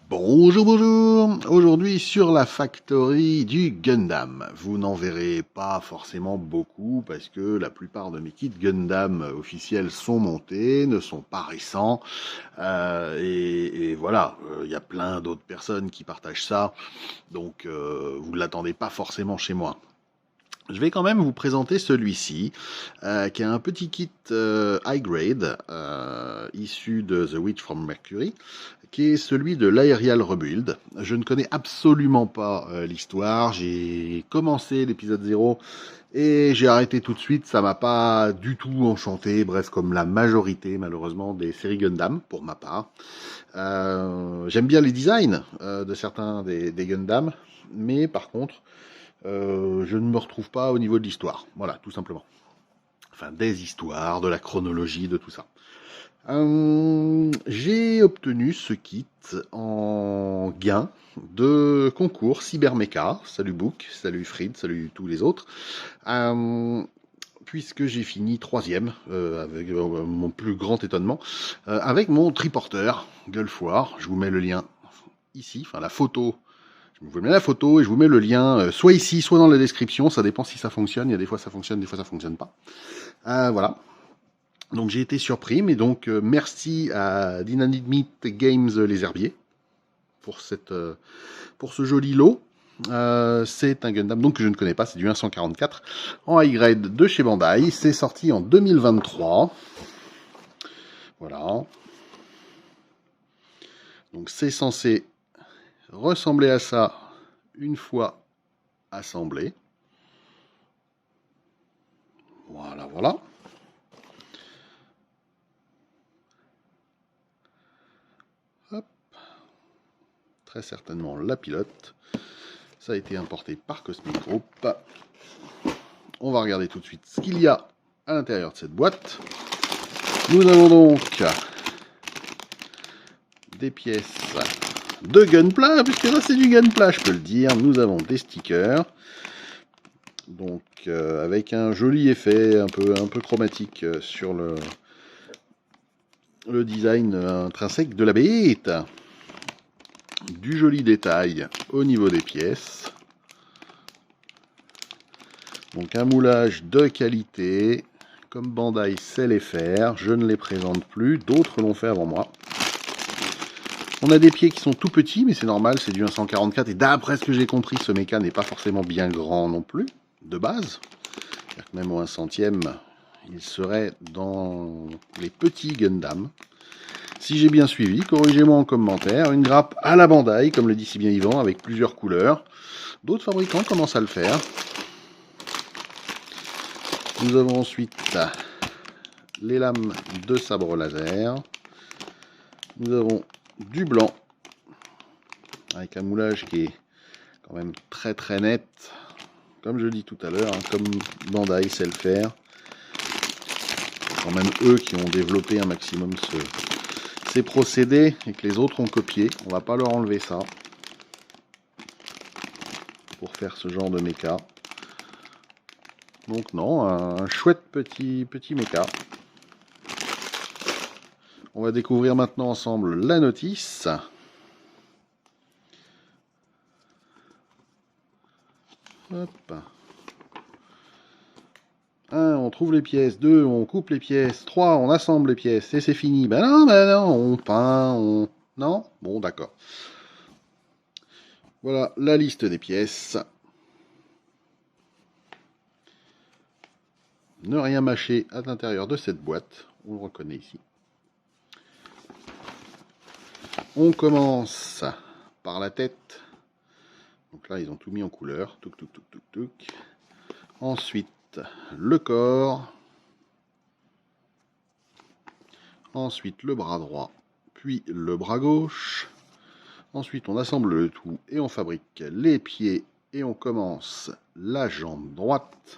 Bonjour, bonjour. Aujourd'hui sur la factory du Gundam. Vous n'en verrez pas forcément beaucoup parce que la plupart de mes kits Gundam officiels sont montés, ne sont pas récents. Et voilà, il y a plein d'autres personnes qui partagent ça. Donc vous ne l'attendez pas forcément chez moi. Je vais quand même vous présenter celui-ci, qui est un petit kit high grade, issu de The Witch from Mercury, qui est celui de l'Aerial Rebuild. Je ne connais absolument pas l'histoire, j'ai commencé l'épisode 0 et j'ai arrêté tout de suite, ça m'a pas du tout enchanté, bref, comme la majorité malheureusement des séries Gundam, pour ma part. J'aime bien les designs de certains des Gundam, mais par contre, je ne me retrouve pas au niveau de l'histoire. Voilà, tout simplement. Enfin, des histoires, de la chronologie, de tout ça. J'ai obtenu ce kit en gain de concours Cybermecha. Salut Book, salut Fried, salut tous les autres. Puisque j'ai fini troisième, avec mon plus grand étonnement, avec mon triporteur Gulf War. Je vous mets le lien ici, enfin la photo. Je vous mets la photo et je vous mets le lien, soit ici, soit dans la description. Ça dépend si ça fonctionne. Il y a des fois ça fonctionne, des fois ça fonctionne pas. Voilà. Donc j'ai été surpris, mais donc merci à Dynamite Games Les Herbiers pour pour ce joli lot. C'est un Gundam donc que je ne connais pas, c'est du 144 en high grade de chez Bandai. C'est sorti en 2023. Voilà. Donc c'est censé ressembler à ça une fois assemblé. Voilà, voilà. Hop. Très certainement la pilote. Ça a été importé par Cosmic Group. On va regarder tout de suite ce qu'il y a à l'intérieur de cette boîte. Nous avons donc des pièces de Gunpla, puisque là c'est du Gunpla, je peux le dire. Nous avons des stickers, donc avec un joli effet un peu chromatique sur le design intrinsèque de la bête. Du joli détail au niveau des pièces. Donc un moulage de qualité, comme Bandai sait les faire. Je ne les présente plus, d'autres l'ont fait avant moi. On a des pieds qui sont tout petits, mais c'est normal, c'est du 144. Et d'après ce que j'ai compris, ce méca n'est pas forcément bien grand non plus, de base. Même au 1/100e, il serait dans les petits Gundam. Si j'ai bien suivi, corrigez-moi en commentaire. Une grappe à la Bandai, comme le dit si bien Yvan, avec plusieurs couleurs. D'autres fabricants commencent à le faire. Nous avons ensuite les lames de sabre laser. Nous avons du blanc, avec un moulage qui est quand même très très net. Comme je dis tout à l'heure, comme Bandai sait le faire. C'est quand même eux qui ont développé un maximum ces procédés et que les autres ont copié. On va pas leur enlever ça pour faire ce genre de méca. Donc non, un chouette petit méca. On va découvrir maintenant ensemble la notice. Hop. 1, on trouve les pièces. 2, on coupe les pièces. 3, on assemble les pièces. Et c'est fini. Ben non, on peint, Non? Bon, d'accord. Voilà la liste des pièces. Ne rien mâcher à l'intérieur de cette boîte. On le reconnaît ici. On commence par la tête. Donc là, ils ont tout mis en couleur. Touc, touc, touc, touc, touc. Ensuite, le corps. Ensuite, le bras droit. Puis le bras gauche. Ensuite, on assemble le tout et on fabrique les pieds. Et on commence la jambe droite.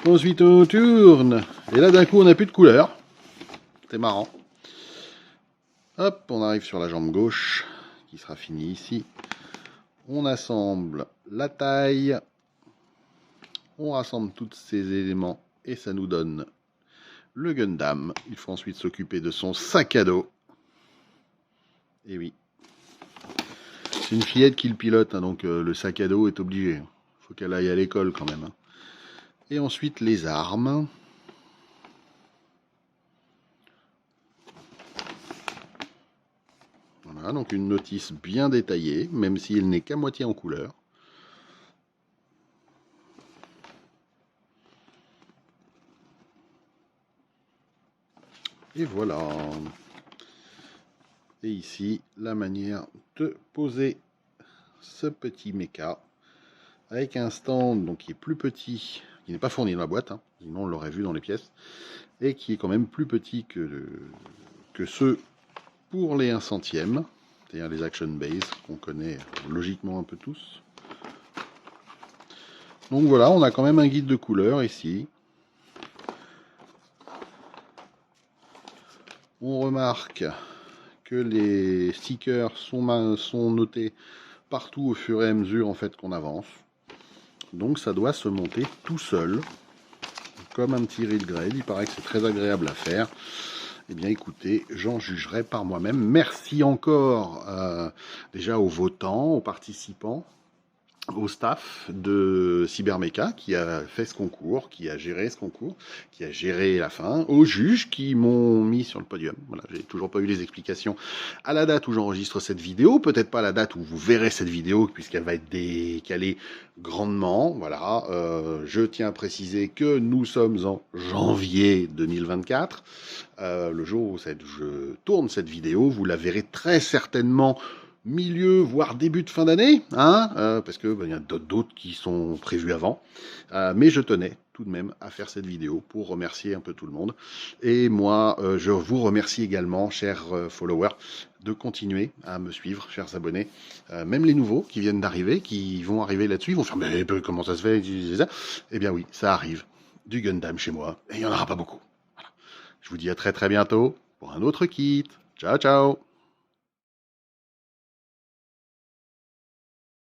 Ensuite, on tourne. Et là, d'un coup, on n'a plus de couleur. C'est marrant. Hop, on arrive sur la jambe gauche, qui sera finie ici. On assemble la taille. On rassemble tous ces éléments et ça nous donne le Gundam. Il faut ensuite s'occuper de son sac à dos. Et oui, C'est une fillette qui le pilote, hein, donc le sac à dos est obligé. Faut qu'elle aille à l'école quand même. Hein. Et ensuite les armes. Voilà, donc une notice bien détaillée, même s'il n'est qu'à moitié en couleur. Et voilà. Et ici, la manière de poser ce petit mecha avec un stand donc, qui est plus petit, qui n'est pas fourni dans la boîte, hein, sinon on l'aurait vu dans les pièces, et qui est quand même plus petit que ceux pour les 1/100e, c'est-à-dire les Action Base qu'on connaît logiquement un peu tous. Donc voilà, on a quand même un guide de couleur ici. On remarque que les stickers sont notés partout au fur et à mesure en fait qu'on avance. Donc ça doit se monter tout seul, comme un petit reel grade. Il paraît que c'est très agréable à faire. Eh bien écoutez, j'en jugerai par moi-même. Merci encore déjà aux votants, aux participants, au staff de Cybermecha qui a fait ce concours, qui a géré ce concours, qui a géré la fin, aux juges qui m'ont mis sur le podium. Voilà, j'ai toujours pas eu les explications à la date où j'enregistre cette vidéo, peut-être pas à la date où vous verrez cette vidéo puisqu'elle va être décalée grandement. Voilà, je tiens à préciser que nous sommes en janvier 2024. Le jour où je tourne cette vidéo, vous la verrez très certainement milieu, voire début de fin d'année, hein, parce que il y a d'autres qui sont prévus avant. Mais je tenais tout de même à faire cette vidéo pour remercier un peu tout le monde. Et moi, je vous remercie également, chers followers, de continuer à me suivre, chers abonnés. Même les nouveaux qui viennent d'arriver, qui vont arriver là-dessus, ils vont faire mais comment ça se fait? Eh bien oui, ça arrive. Du Gundam chez moi, et il n'y en aura pas beaucoup. Voilà. Je vous dis à très très bientôt pour un autre kit. Ciao ciao.